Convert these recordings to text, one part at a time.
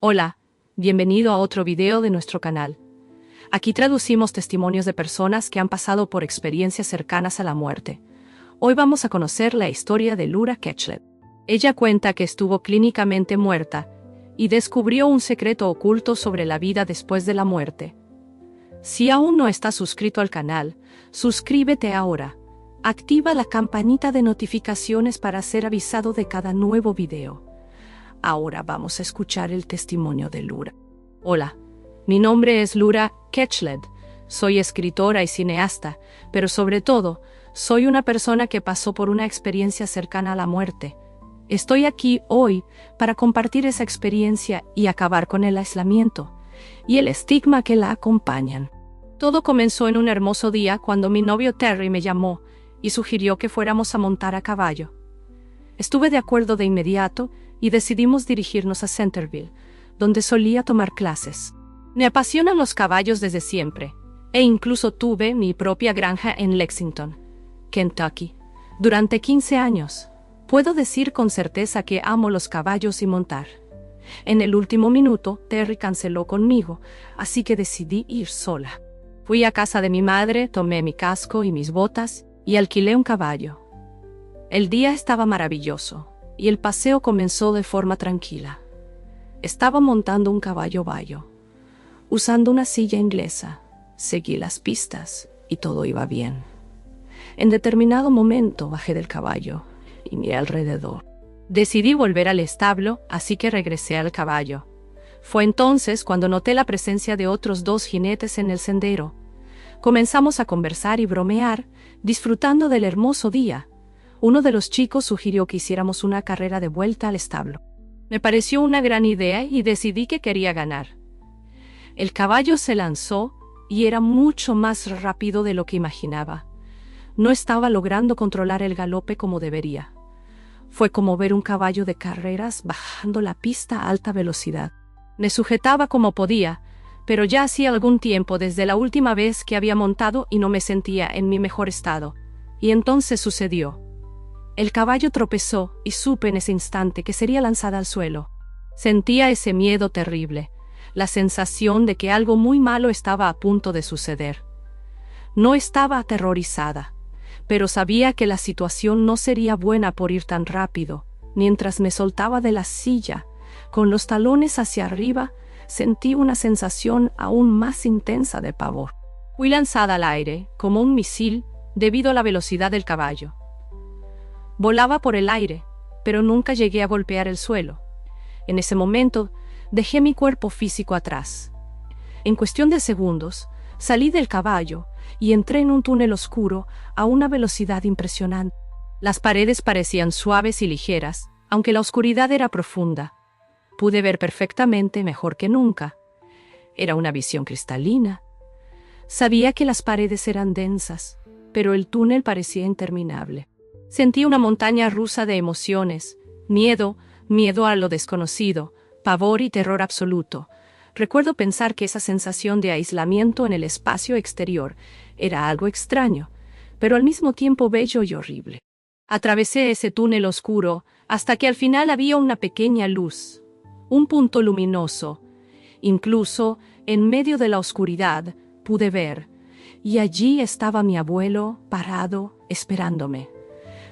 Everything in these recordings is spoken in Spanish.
Hola, bienvenido a otro video de nuestro canal. Aquí traducimos testimonios de personas que han pasado por experiencias cercanas a la muerte. Hoy vamos a conocer la historia de Laura Ketchlet. Ella cuenta que estuvo clínicamente muerta y descubrió un secreto oculto sobre la vida después de la muerte. Si aún no estás suscrito al canal, suscríbete ahora. Activa la campanita de notificaciones para ser avisado de cada nuevo video. Ahora vamos a escuchar el testimonio de Laura. Hola, mi nombre es Laura Ketchlet. Soy escritora y cineasta, pero sobre todo, soy una persona que pasó por una experiencia cercana a la muerte. Estoy aquí hoy para compartir esa experiencia y acabar con el aislamiento y el estigma que la acompañan. Todo comenzó en un hermoso día cuando mi novio Terry me llamó y sugirió que fuéramos a montar a caballo. Estuve de acuerdo de inmediato y decidimos dirigirnos a Centerville, donde solía tomar clases. Me apasionan los caballos desde siempre, e incluso tuve mi propia granja en Lexington, Kentucky, durante 15 años. Puedo decir con certeza que amo los caballos y montar. En el último minuto, Terry canceló conmigo, así que decidí ir sola. Fui a casa de mi madre, tomé mi casco y mis botas, y alquilé un caballo. El día estaba maravilloso, y el paseo comenzó de forma tranquila. Estaba montando un caballo bayo, usando una silla inglesa. Seguí las pistas, y todo iba bien. En determinado momento bajé del caballo, y miré alrededor. Decidí volver al establo, así que regresé al caballo. Fue entonces cuando noté la presencia de otros 2 jinetes en el sendero. Comenzamos a conversar y bromear, disfrutando del hermoso día. Uno de los chicos sugirió que hiciéramos una carrera de vuelta al establo. Me pareció una gran idea y decidí que quería ganar. El caballo se lanzó y era mucho más rápido de lo que imaginaba. No estaba logrando controlar el galope como debería. Fue como ver un caballo de carreras bajando la pista a alta velocidad. Me sujetaba como podía, pero ya hacía algún tiempo desde la última vez que había montado y no me sentía en mi mejor estado. Y entonces sucedió. El caballo tropezó y supe en ese instante que sería lanzada al suelo. Sentía ese miedo terrible, la sensación de que algo muy malo estaba a punto de suceder. No estaba aterrorizada, pero sabía que la situación no sería buena por ir tan rápido. Mientras me soltaba de la silla, con los talones hacia arriba, sentí una sensación aún más intensa de pavor. Fui lanzada al aire, como un misil, debido a la velocidad del caballo. Volaba por el aire, pero nunca llegué a golpear el suelo. En ese momento, dejé mi cuerpo físico atrás. En cuestión de segundos, salí del caballo y entré en un túnel oscuro a una velocidad impresionante. Las paredes parecían suaves y ligeras, aunque la oscuridad era profunda. Pude ver perfectamente mejor que nunca. Era una visión cristalina. Sabía que las paredes eran densas, pero el túnel parecía interminable. Sentí una montaña rusa de emociones, miedo a lo desconocido, pavor y terror absoluto. Recuerdo pensar que esa sensación de aislamiento en el espacio exterior era algo extraño, pero al mismo tiempo bello y horrible. Atravesé ese túnel oscuro hasta que al final había una pequeña luz, un punto luminoso. Incluso, en medio de la oscuridad, pude ver, y allí estaba mi abuelo, parado, esperándome.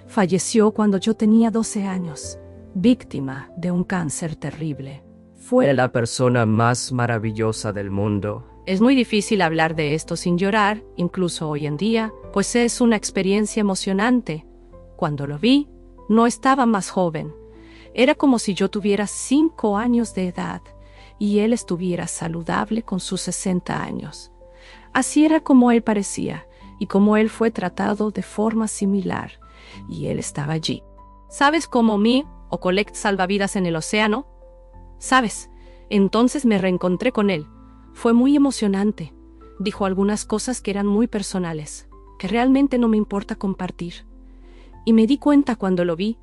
Falleció cuando yo tenía 12 años, víctima de un cáncer terrible. Fue la persona más maravillosa del mundo. Es muy difícil hablar de esto sin llorar, incluso hoy en día, pues es una experiencia emocionante. Cuando lo vi, no estaba más joven. Era como si yo tuviera 5 años de edad y él estuviera saludable con sus 60 años. Así era como él parecía y como él fue tratado de forma similar. Y él estaba allí. ¿Sabes cómo me o collect salvavidas en el océano? ¿Sabes? Entonces me reencontré con él. Fue muy emocionante. Dijo algunas cosas que eran muy personales, que realmente no me importa compartir. Y me di cuenta cuando lo vi,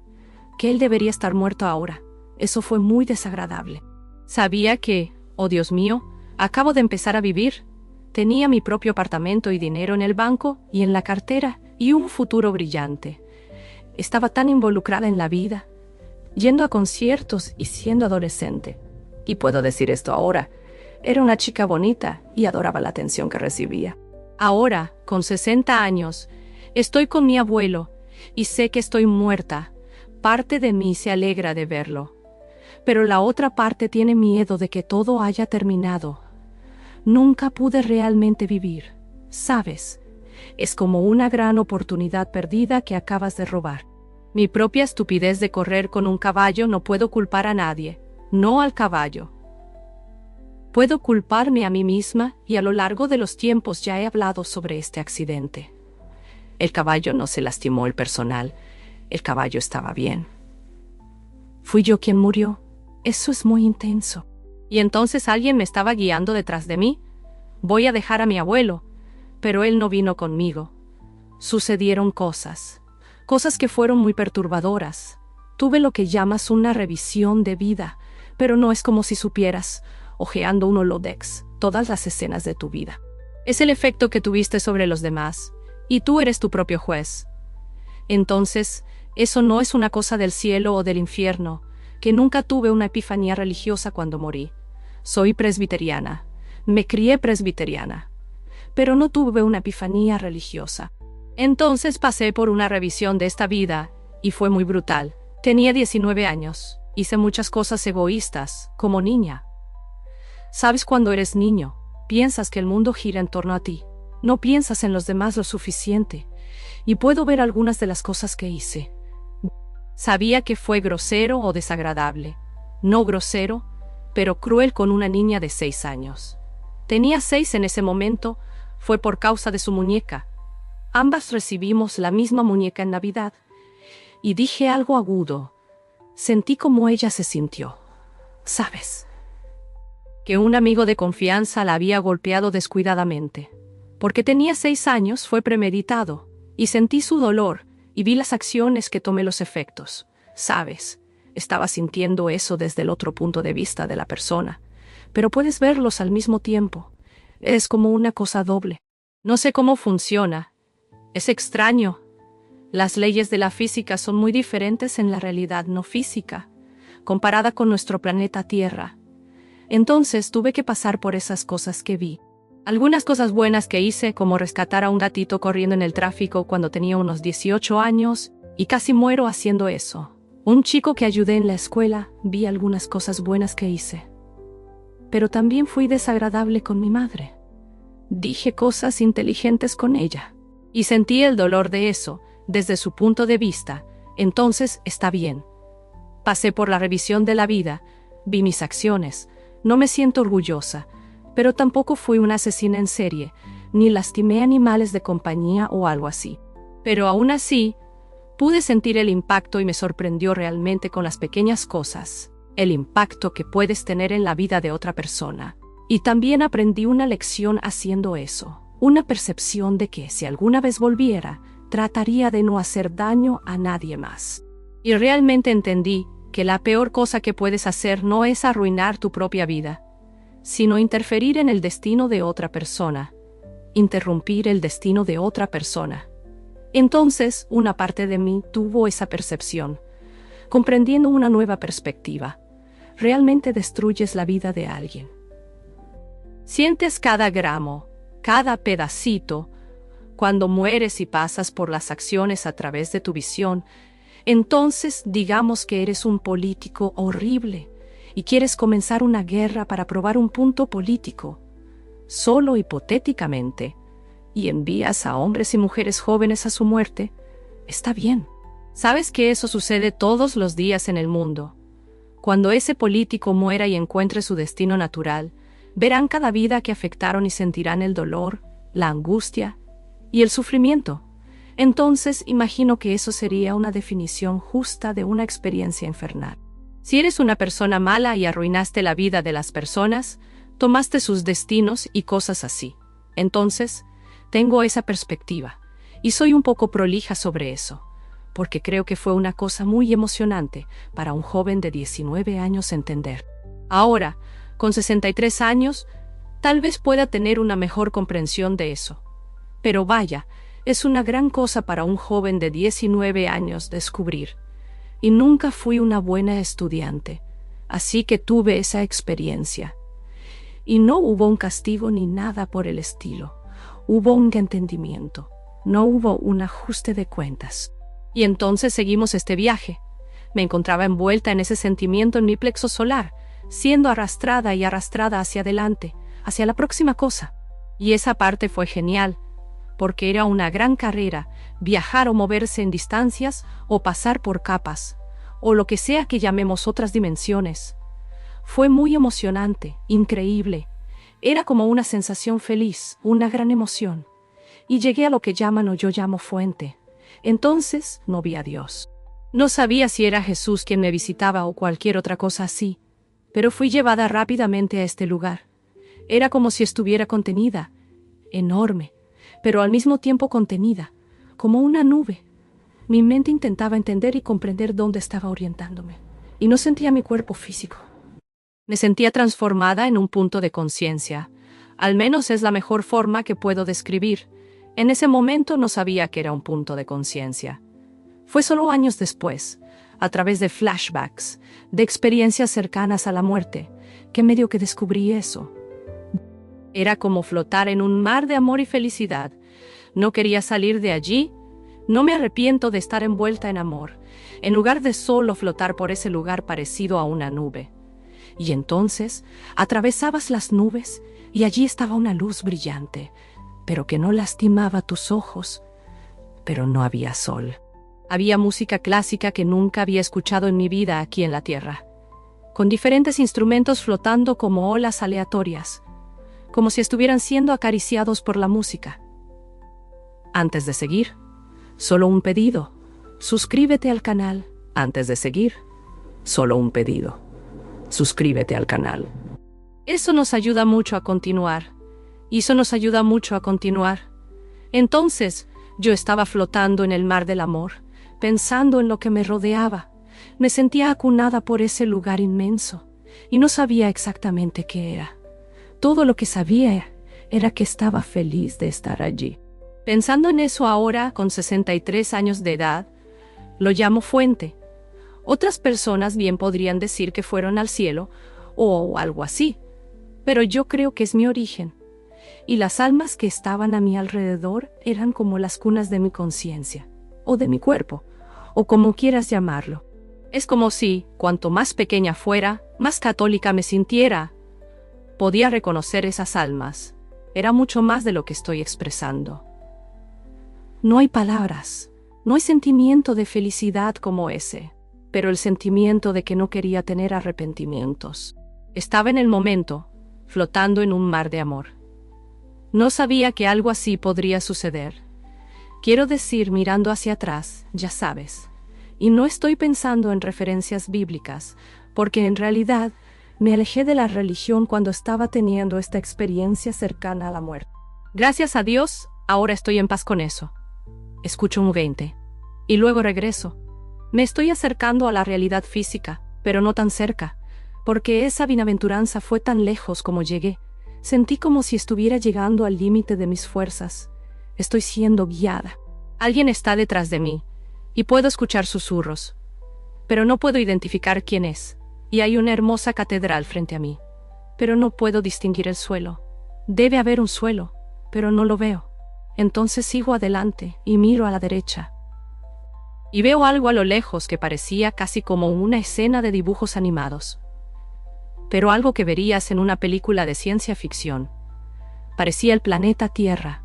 que él debería estar muerto ahora. Eso fue muy desagradable. Sabía que, oh Dios mío, acabo de empezar a vivir. Tenía mi propio apartamento y dinero en el banco y en la cartera y un futuro brillante. Estaba tan involucrada en la vida, yendo a conciertos y siendo adolescente. Y puedo decir esto ahora. Era una chica bonita y adoraba la atención que recibía. Ahora, con 60 años, estoy con mi abuelo y sé que estoy muerta. Parte de mí se alegra de verlo. Pero la otra parte tiene miedo de que todo haya terminado. Nunca pude realmente vivir, ¿sabes? Es como una gran oportunidad perdida que acabas de robar. Mi propia estupidez de correr con un caballo no puedo culpar a nadie, no al caballo. Puedo culparme a mí misma y a lo largo de los tiempos ya he hablado sobre este accidente. El caballo no se lastimó el personal, el caballo estaba bien. Fui yo quien murió. Eso es muy intenso. Y entonces alguien me estaba guiando detrás de mí. Voy a dejar a mi abuelo, pero él no vino conmigo. Sucedieron cosas que fueron muy perturbadoras. Tuve lo que llamas una revisión de vida, pero no es como si supieras, hojeando un holodeck, todas las escenas de tu vida. Es el efecto que tuviste sobre los demás, y tú eres tu propio juez. Entonces, eso no es una cosa del cielo o del infierno, que nunca tuve una epifanía religiosa cuando morí. Soy presbiteriana, me crié presbiteriana, pero no tuve una epifanía religiosa. Entonces pasé por una revisión de esta vida, y fue muy brutal. Tenía 19 años, hice muchas cosas egoístas, como niña. ¿Sabes cuando eres niño? Piensas que el mundo gira en torno a ti. No piensas en los demás lo suficiente, y puedo ver algunas de las cosas que hice. Sabía que fue grosero o desagradable. No grosero, pero cruel con una niña de 6 años. Tenía 6 en ese momento, fue por causa de su muñeca. Ambas recibimos la misma muñeca en Navidad. Y dije algo agudo. Sentí como ella se sintió. ¿Sabes? Que un amigo de confianza la había golpeado descuidadamente. Porque tenía 6 años, fue premeditado. Y sentí su dolor, y vi las acciones que tomé los efectos. ¿Sabes? Estaba sintiendo eso desde el otro punto de vista de la persona. Pero puedes verlos al mismo tiempo. Es como una cosa doble. No sé cómo funciona. Es extraño. Las leyes de la física son muy diferentes en la realidad no física, comparada con nuestro planeta Tierra. Entonces tuve que pasar por esas cosas que vi. Algunas cosas buenas que hice, como rescatar a un gatito corriendo en el tráfico cuando tenía unos 18 años, y casi muero haciendo eso. Un chico que ayudé en la escuela, vi algunas cosas buenas que hice. Pero también fui desagradable con mi madre. Dije cosas inteligentes con ella. Y sentí el dolor de eso, desde su punto de vista. Entonces, está bien. Pasé por la revisión de la vida, vi mis acciones. No me siento orgullosa, pero tampoco fui una asesina en serie, ni lastimé animales de compañía o algo así. Pero aún así, pude sentir el impacto y me sorprendió realmente con las pequeñas cosas, el impacto que puedes tener en la vida de otra persona. Y también aprendí una lección haciendo eso, una percepción de que si alguna vez volviera, trataría de no hacer daño a nadie más. Y realmente entendí que la peor cosa que puedes hacer no es arruinar tu propia vida, sino interferir en el destino de otra persona, interrumpir el destino de otra persona. Entonces, una parte de mí tuvo esa percepción, comprendiendo una nueva perspectiva. Realmente destruyes la vida de alguien. Sientes cada gramo, cada pedacito, cuando mueres y pasas por las acciones a través de tu visión. Entonces, digamos que eres un político horrible, y quieres comenzar una guerra para probar un punto político, solo hipotéticamente, y envías a hombres y mujeres jóvenes a su muerte, está bien. Sabes que eso sucede todos los días en el mundo. Cuando ese político muera y encuentre su destino natural, verán cada vida que afectaron y sentirán el dolor, la angustia y el sufrimiento. Entonces imagino que eso sería una definición justa de una experiencia infernal. Si eres una persona mala y arruinaste la vida de las personas, tomaste sus destinos y cosas así. Entonces, tengo esa perspectiva, y soy un poco prolija sobre eso, porque creo que fue una cosa muy emocionante para un joven de 19 años entender. Ahora, con 63 años, tal vez pueda tener una mejor comprensión de eso. Pero vaya, es una gran cosa para un joven de 19 años descubrir. Y nunca fui una buena estudiante, Así que tuve esa experiencia. Y no hubo un castigo ni nada por el estilo. Hubo un entendimiento. No hubo un ajuste de cuentas. Y entonces seguimos este viaje. Me encontraba envuelta en ese sentimiento en mi plexo solar, siendo arrastrada y arrastrada hacia adelante, hacia la próxima cosa. Y esa parte fue genial, porque era una gran carrera, viajar o moverse en distancias, o pasar por capas, o lo que sea que llamemos otras dimensiones. Fue muy emocionante, increíble. Era como una sensación feliz, una gran emoción. Y llegué a lo que llaman o yo llamo fuente. Entonces no vi a Dios. No sabía si era Jesús quien me visitaba o cualquier otra cosa así, pero fui llevada rápidamente a este lugar. Era como si estuviera contenida, enorme, pero al mismo tiempo contenida, como una nube. Mi mente intentaba entender y comprender dónde estaba orientándome, y no sentía mi cuerpo físico. Me sentía transformada en un punto de conciencia. Al menos es la mejor forma que puedo describir. En ese momento no sabía que era un punto de conciencia. Fue solo años después, a través de flashbacks, de experiencias cercanas a la muerte, que medio que descubrí eso. Era como flotar en un mar de amor y felicidad. No quería salir de allí. No me arrepiento de estar envuelta en amor, en lugar de solo flotar por ese lugar parecido a una nube. Y entonces atravesabas las nubes y allí estaba una luz brillante, pero que no lastimaba tus ojos. Pero no había sol. Había música clásica que nunca había escuchado en mi vida aquí en la Tierra, con diferentes instrumentos flotando como olas aleatorias, como si estuvieran siendo acariciados por la música. Antes de seguir, solo un pedido. Suscríbete al canal. Antes de seguir, solo un pedido. Suscríbete al canal. Eso nos ayuda mucho a continuar. Y eso nos ayuda mucho a continuar. Entonces, yo estaba flotando en el mar del amor, pensando en lo que me rodeaba. Me sentía acunada por ese lugar inmenso, y no sabía exactamente qué era. Todo lo que sabía era que estaba feliz de estar allí. Pensando en eso ahora, con 63 años de edad, lo llamo fuente. Otras personas bien podrían decir que fueron al cielo o algo así, pero yo creo que es mi origen. Y las almas que estaban a mi alrededor eran como las cunas de mi conciencia, o de mi cuerpo, o como quieras llamarlo. Es como si, cuanto más pequeña fuera, más católica me sintiera. Podía reconocer esas almas. Era mucho más de lo que estoy expresando. No hay palabras, no hay sentimiento de felicidad como ese, pero el sentimiento de que no quería tener arrepentimientos. Estaba en el momento, flotando en un mar de amor. No sabía que algo así podría suceder. Quiero decir, mirando hacia atrás, ya sabes. Y no estoy pensando en referencias bíblicas, porque en realidad me alejé de la religión cuando estaba teniendo esta experiencia cercana a la muerte. Gracias a Dios, ahora estoy en paz con eso. Escucho un 20. Y luego regreso. Me estoy acercando a la realidad física, pero no tan cerca, porque esa bienaventuranza fue tan lejos como llegué. Sentí como si estuviera llegando al límite de mis fuerzas. Estoy siendo guiada. Alguien está detrás de mí, y puedo escuchar susurros, pero no puedo identificar quién es. Y hay una hermosa catedral frente a mí, pero no puedo distinguir el suelo. Debe haber un suelo, pero no lo veo. Entonces sigo adelante y miro a la derecha. Y veo algo a lo lejos que parecía casi como una escena de dibujos animados. Pero algo que verías en una película de ciencia ficción. Parecía el planeta Tierra.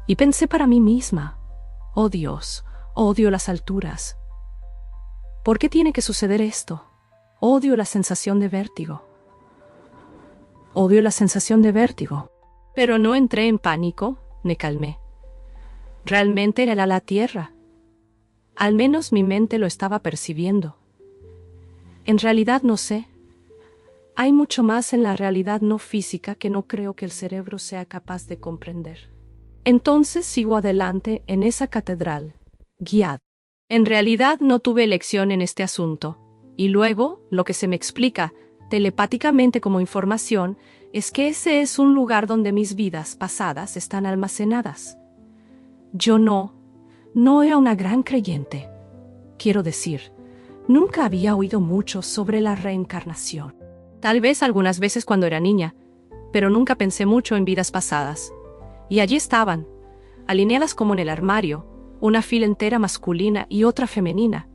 Y pensé para mí misma, oh Dios, odio las alturas. ¿Por qué tiene que suceder esto? Odio la sensación de vértigo. Odio la sensación de vértigo. Pero no entré en pánico, me calmé. Realmente era la Tierra. Al menos mi mente lo estaba percibiendo. En realidad no sé. Hay mucho más en la realidad no física que no creo que el cerebro sea capaz de comprender. Entonces sigo adelante en esa catedral, guiada. En realidad no tuve elección en este asunto. Y luego, lo que se me explica, telepáticamente como información, es que ese es un lugar donde mis vidas pasadas están almacenadas. Yo no era una gran creyente. Quiero decir, Nunca había oído mucho sobre la reencarnación. Tal vez algunas veces cuando era niña, pero nunca pensé mucho en vidas pasadas. Y allí estaban, alineadas como en el armario, una fila entera masculina y otra femenina.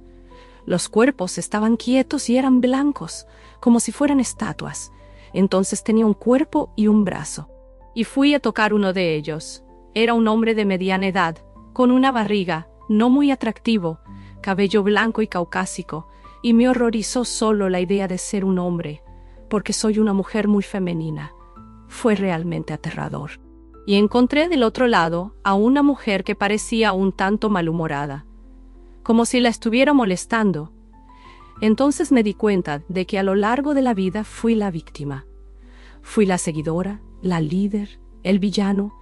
Los cuerpos estaban quietos y eran blancos, como si fueran estatuas. Entonces tenía un cuerpo y un brazo. Y fui a tocar uno de ellos. Era un hombre de mediana edad, con una barriga, no muy atractivo, cabello blanco y caucásico, y me horrorizó solo la idea de ser un hombre, porque soy una mujer muy femenina. Fue realmente aterrador. Y encontré del otro lado a una mujer que parecía un tanto malhumorada, como si la estuviera molestando. Entonces me di cuenta de que a lo largo de la vida fui la víctima. Fui la seguidora, la líder, el villano,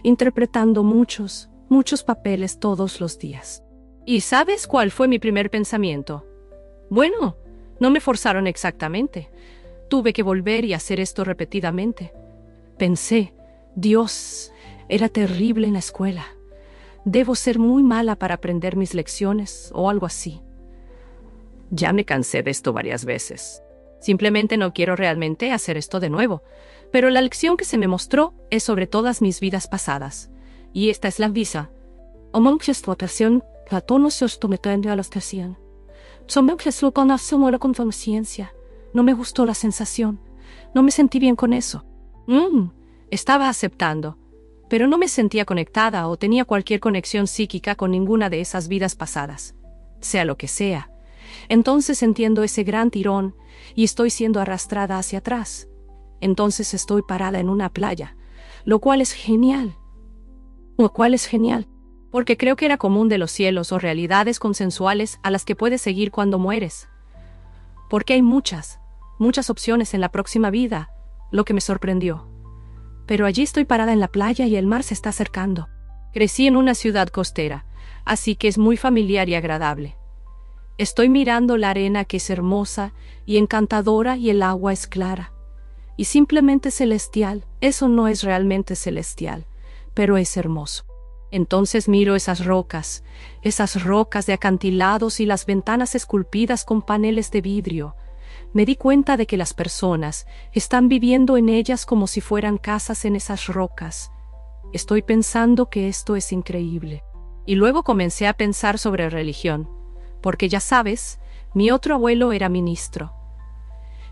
interpretando muchos papeles todos los días. ¿Y sabes cuál fue mi primer pensamiento? Bueno, no me forzaron exactamente. Tuve que volver y hacer esto repetidamente. Pensé, Dios, era terrible en la escuela. Debo ser muy mala para aprender mis lecciones o algo así. Ya me cansé de esto varias veces. Simplemente no quiero realmente hacer esto de nuevo. Pero la lección que se me mostró es sobre todas mis vidas pasadas. Y esta es la visa. Con conciencia. No me gustó la sensación. No me sentí bien con eso. Estaba aceptando. Pero no me sentía conectada o tenía cualquier conexión psíquica con ninguna de esas vidas pasadas. Sea lo que sea. Entonces entiendo ese gran tirón y estoy siendo arrastrada hacia atrás. Entonces estoy parada en una playa, lo cual es genial. Porque creo que era común de los cielos o realidades consensuales a las que puedes seguir cuando mueres. Porque hay muchas opciones en la próxima vida, lo que me sorprendió. Pero allí estoy parada en la playa y el mar se está acercando. Crecí en una ciudad costera, así que es muy familiar y agradable. Estoy mirando la arena que es hermosa y encantadora y el agua es clara. Y simplemente celestial. Eso no es realmente celestial, pero es hermoso. Entonces miro esas rocas de acantilados y las ventanas esculpidas con paneles de vidrio. Me di cuenta de que las personas están viviendo en ellas como si fueran casas en esas rocas. Estoy pensando que esto es increíble. Y luego comencé a pensar sobre religión, porque ya sabes, mi otro abuelo era ministro.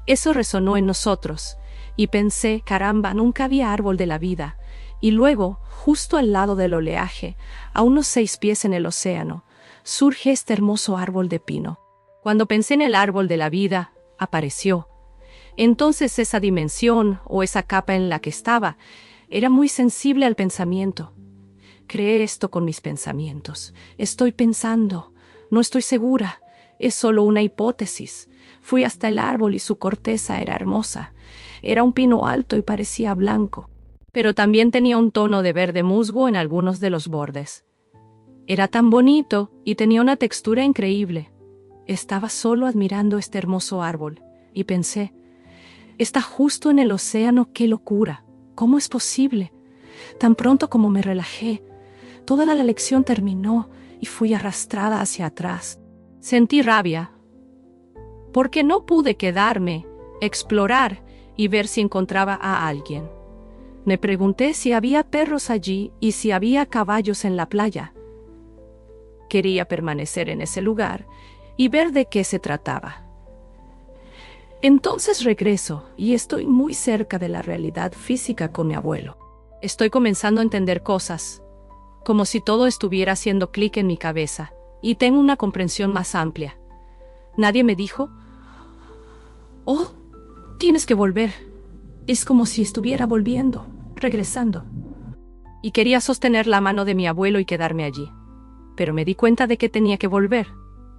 Eso resonó en nosotros, y pensé, caramba, nunca había árbol de la vida. Y luego, justo al lado del oleaje, a unos 6 pies en el océano, surge este hermoso árbol de pino. Cuando pensé en el árbol de la vida, apareció. Entonces esa dimensión, o esa capa en la que estaba, era muy sensible al pensamiento. Creé esto con mis pensamientos. Estoy pensando. No estoy segura. Es solo una hipótesis. Fui hasta el árbol y su corteza era hermosa. Era un pino alto y parecía blanco, pero también tenía un tono de verde musgo en algunos de los bordes. Era tan bonito y tenía una textura increíble. Estaba solo admirando este hermoso árbol y pensé, está justo en el océano, qué locura. ¿Cómo es posible? Tan pronto como me relajé, toda la lección terminó y fui arrastrada hacia atrás. Sentí rabia, porque no pude quedarme, explorar y ver si encontraba a alguien. Me pregunté si había perros allí y si había caballos en la playa. Quería permanecer en ese lugar y ver de qué se trataba. Entonces regreso y estoy muy cerca de la realidad física con mi abuelo. Estoy comenzando a entender cosas, como si todo estuviera haciendo clic en mi cabeza, y tengo una comprensión más amplia. Nadie me dijo, oh, tienes que volver. Es como si estuviera volviendo, regresando. Y quería sostener la mano de mi abuelo y quedarme allí. Pero me di cuenta de que tenía que volver.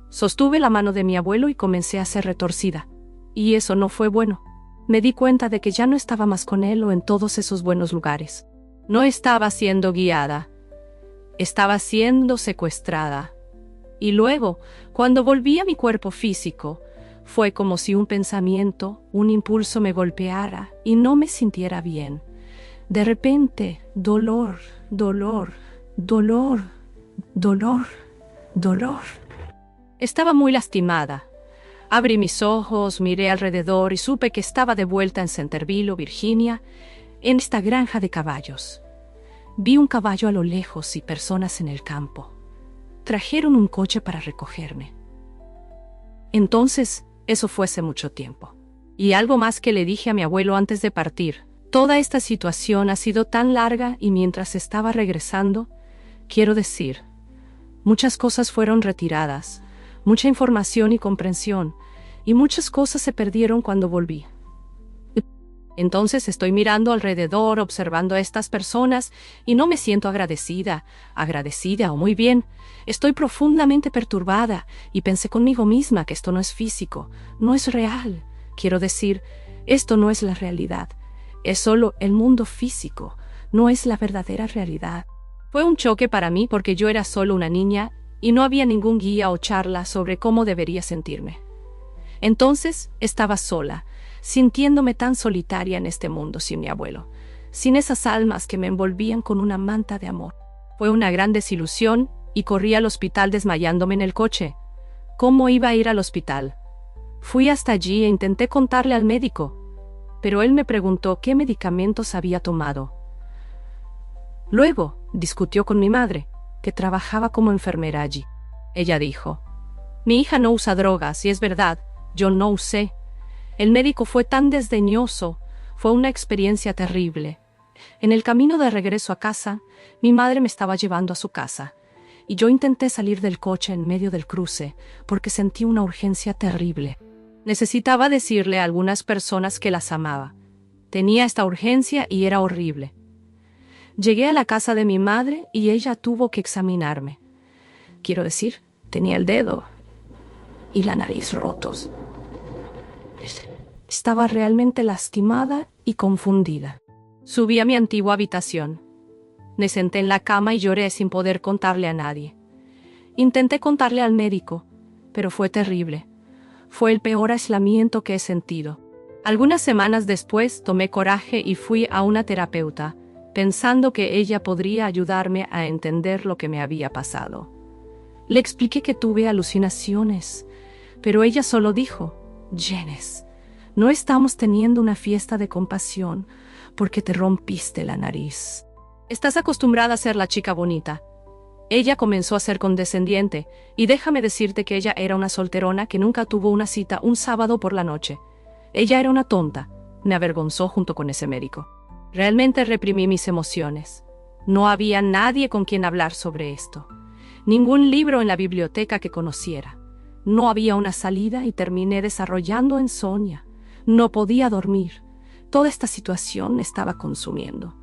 Sostuve la mano de mi abuelo y comencé a ser retorcida. Y eso no fue bueno. Me di cuenta de que ya no estaba más con él o en todos esos buenos lugares. No estaba siendo guiada. Estaba siendo secuestrada. Y luego, cuando volví a mi cuerpo físico, fue como si un pensamiento, un impulso me golpeara y no me sintiera bien. De repente, dolor, dolor, dolor, dolor, dolor. Estaba muy lastimada, Abrí mis ojos, miré alrededor y supe que estaba de vuelta en Centerville, Virginia, en esta granja de caballos. Vi un caballo a lo lejos y personas en el campo. Trajeron un coche para recogerme. Entonces, eso fue hace mucho tiempo. Y algo más que le dije a mi abuelo antes de partir. Toda esta situación ha sido tan larga y mientras estaba regresando, quiero decir, muchas cosas fueron retiradas, mucha información y comprensión, y muchas cosas se perdieron cuando volví. Entonces estoy mirando alrededor, observando a estas personas, y no me siento agradecida o muy bien. Estoy profundamente perturbada, y pensé conmigo misma que esto no es físico, no es real. Quiero decir, esto no es la realidad, es solo el mundo físico, no es la verdadera realidad. Fue un choque para mí porque yo era solo una niña, y no había ningún guía o charla sobre cómo debería sentirme. Entonces estaba sola, sintiéndome tan solitaria en este mundo sin mi abuelo, sin esas almas que me envolvían con una manta de amor. Fue una gran desilusión y corrí al hospital desmayándome en el coche. ¿Cómo iba a ir al hospital? Fui hasta allí e intenté contarle al médico, pero él me preguntó qué medicamentos había tomado. Luego discutió con mi madre, que trabajaba como enfermera allí. Ella dijo: «Mi hija no usa drogas, y es verdad, yo no usé». El médico fue tan desdeñoso, fue una experiencia terrible. En el camino de regreso a casa, mi madre me estaba llevando a su casa, y yo intenté salir del coche en medio del cruce, porque sentí una urgencia terrible. Necesitaba decirle a algunas personas que las amaba. Tenía esta urgencia y era horrible. Llegué a la casa de mi madre y ella tuvo que examinarme. Quiero decir, tenía el dedo y la nariz rotos. Estaba realmente lastimada y confundida. Subí a mi antigua habitación. Me senté en la cama y lloré sin poder contarle a nadie. Intenté contarle al médico, pero fue terrible. Fue el peor aislamiento que he sentido. Algunas semanas después tomé coraje y fui a una terapeuta, pensando que ella podría ayudarme a entender lo que me había pasado. Le expliqué que tuve alucinaciones, pero ella solo dijo: «Janice, no estamos teniendo una fiesta de compasión porque te rompiste la nariz. Estás acostumbrada a ser la chica bonita». Ella comenzó a ser condescendiente, y déjame decirte que ella era una solterona que nunca tuvo una cita un sábado por la noche. Ella era una tonta. Me avergonzó junto con ese médico. Realmente reprimí mis emociones. No había nadie con quien hablar sobre esto. Ningún libro en la biblioteca que conociera. No había una salida y terminé desarrollando insomnio. No podía dormir. Toda esta situación me estaba consumiendo.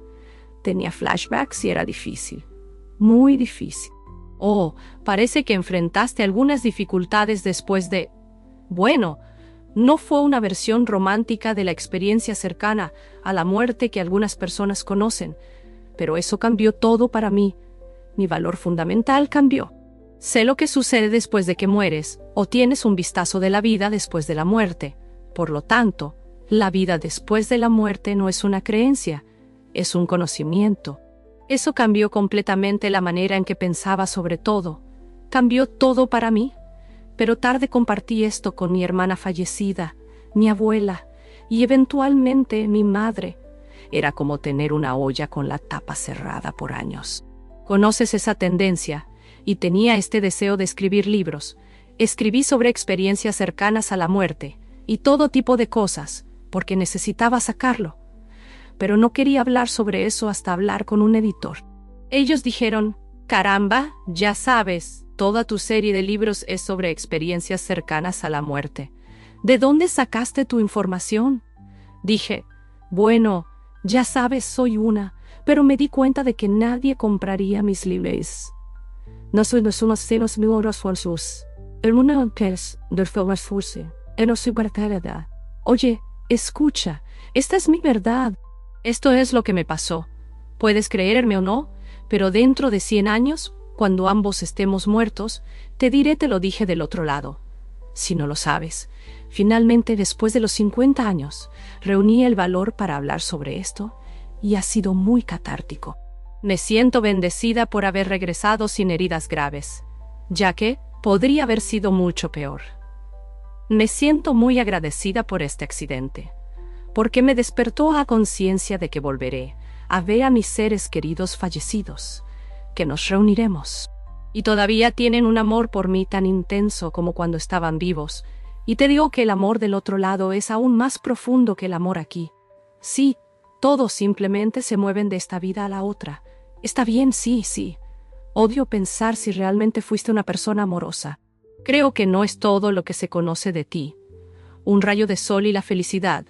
Tenía flashbacks y era difícil. Muy difícil. Oh, parece que enfrentaste algunas dificultades después de... Bueno, no fue una versión romántica de la experiencia cercana a la muerte que algunas personas conocen, pero eso cambió todo para mí. Mi valor fundamental cambió. Sé lo que sucede después de que mueres, o tienes un vistazo de la vida después de la muerte. Por lo tanto, la vida después de la muerte no es una creencia, es un conocimiento. Eso cambió completamente la manera en que pensaba sobre todo. Cambió todo para mí. Pero tarde compartí esto con mi hermana fallecida, mi abuela y eventualmente mi madre. Era como tener una olla con la tapa cerrada por años. Conoces esa tendencia, y tenía este deseo de escribir libros. Escribí sobre experiencias cercanas a la muerte y todo tipo de cosas, porque necesitaba sacarlo. Pero no quería hablar sobre eso hasta hablar con un editor. Ellos dijeron: «Caramba, ya sabes, toda tu serie de libros es sobre experiencias cercanas a la muerte. ¿De dónde sacaste tu información?». Dije: «Bueno, ya sabes, soy una», pero me di cuenta de que nadie compraría mis libros. No soy los unos celos millones falsos. El mundo es del film falso. No soy verdad. Oye, escucha, esta es mi verdad. Esto es lo que me pasó. Puedes creerme o no, pero dentro de 100 años, cuando ambos estemos muertos, te diré, te lo dije del otro lado. Si no lo sabes, finalmente después de los 50 años, reuní el valor para hablar sobre esto y ha sido muy catártico. Me siento bendecida por haber regresado sin heridas graves, ya que podría haber sido mucho peor. Me siento muy agradecida por este accidente, porque me despertó a conciencia de que volveré a ver a mis seres queridos fallecidos, que nos reuniremos. Y todavía tienen un amor por mí tan intenso como cuando estaban vivos, y te digo que el amor del otro lado es aún más profundo que el amor aquí. Sí, todos simplemente se mueven de esta vida a la otra. Está bien, sí. Odio pensar si realmente fuiste una persona amorosa. Creo que no es todo lo que se conoce de ti. Un rayo de sol y la felicidad.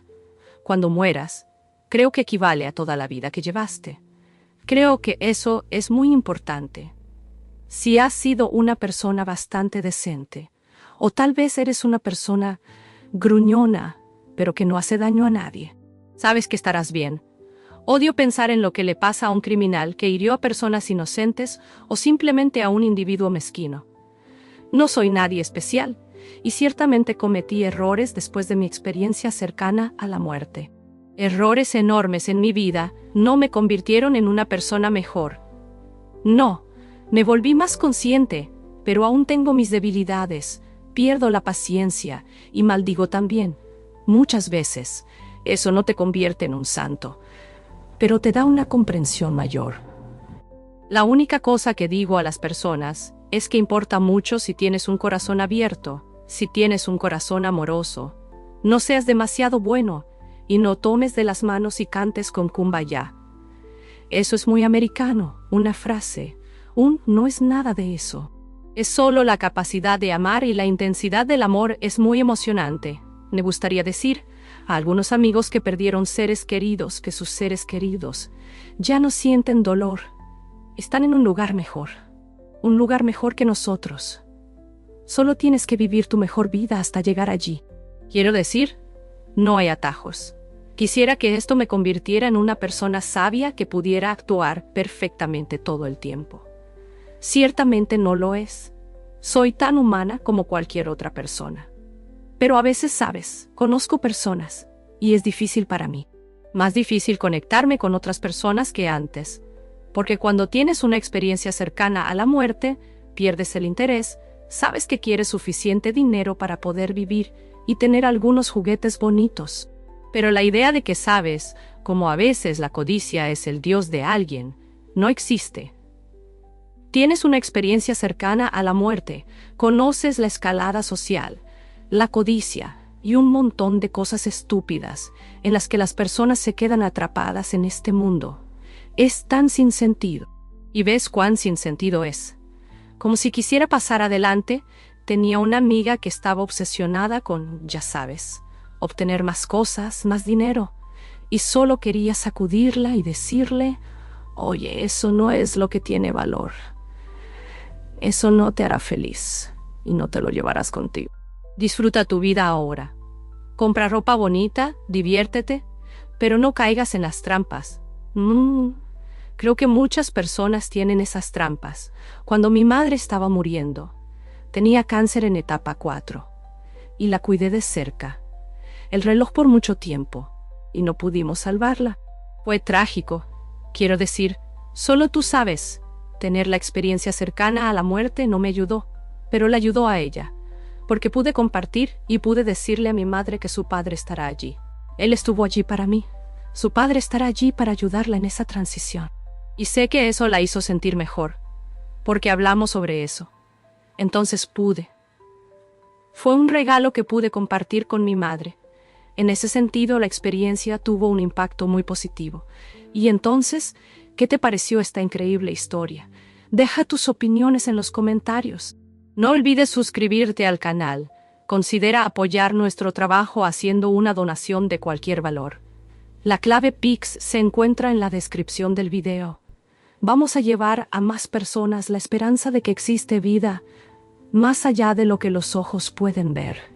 Cuando mueras, creo que equivale a toda la vida que llevaste. Creo que eso es muy importante. Si has sido una persona bastante decente, o tal vez eres una persona gruñona, pero que no hace daño a nadie, sabes que estarás bien. Odio pensar en lo que le pasa a un criminal que hirió a personas inocentes o simplemente a un individuo mezquino. No soy nadie especial, y ciertamente cometí errores después de mi experiencia cercana a la muerte. Errores enormes en mi vida no me convirtieron en una persona mejor. No, me volví más consciente, pero aún tengo mis debilidades, pierdo la paciencia y maldigo también. Muchas veces, eso no te convierte en un santo, pero te da una comprensión mayor. La única cosa que digo a las personas es que importa mucho si tienes un corazón abierto, si tienes un corazón amoroso. No seas demasiado bueno y no tomes de las manos y cantes con Kumbaya. Eso es muy americano, una frase. No es nada de eso. Es solo la capacidad de amar y la intensidad del amor es muy emocionante. Me gustaría decir a algunos amigos que perdieron seres queridos que sus seres queridos ya no sienten dolor. Están en un lugar mejor que nosotros. Solo tienes que vivir tu mejor vida hasta llegar allí. Quiero decir, no hay atajos. Quisiera que esto me convirtiera en una persona sabia que pudiera actuar perfectamente todo el tiempo. Ciertamente no lo es. Soy tan humana como cualquier otra persona. Pero a veces, sabes, conozco personas, y es difícil para mí. Más difícil conectarme con otras personas que antes. Porque cuando tienes una experiencia cercana a la muerte, pierdes el interés, sabes que quieres suficiente dinero para poder vivir y tener algunos juguetes bonitos. Pero la idea de que sabes, como a veces la codicia es el dios de alguien, no existe. Tienes una experiencia cercana a la muerte, conoces la escalada social, la codicia y un montón de cosas estúpidas en las que las personas se quedan atrapadas en este mundo. Es tan sin sentido. Y ves cuán sin sentido es. Como si quisiera pasar adelante, tenía una amiga que estaba obsesionada con, ya sabes, obtener más cosas, más dinero, y solo quería sacudirla y decirle, oye, eso no es lo que tiene valor. Eso no te hará feliz y no te lo llevarás contigo. Disfruta tu vida ahora. Compra ropa bonita, diviértete, pero no caigas en las trampas. Creo que muchas personas tienen esas trampas. Cuando mi madre estaba muriendo, tenía cáncer en etapa 4 y la cuidé de cerca. El reloj por mucho tiempo y no pudimos salvarla. Fue trágico. Quiero decir, solo tú sabes. Tener la experiencia cercana a la muerte no me ayudó, pero la ayudó a ella, porque pude compartir y pude decirle a mi madre que su padre estará allí. Él estuvo allí para mí. Su padre estará allí para ayudarla en esa transición. Y sé que eso la hizo sentir mejor, porque hablamos sobre eso. Entonces pude. Fue un regalo que pude compartir con mi madre. En ese sentido, la experiencia tuvo un impacto muy positivo. Y entonces, ¿qué te pareció esta increíble historia? Deja tus opiniones en los comentarios. No olvides suscribirte al canal. Considera apoyar nuestro trabajo haciendo una donación de cualquier valor. La clave Pix se encuentra en la descripción del video. Vamos a llevar a más personas la esperanza de que existe vida más allá de lo que los ojos pueden ver.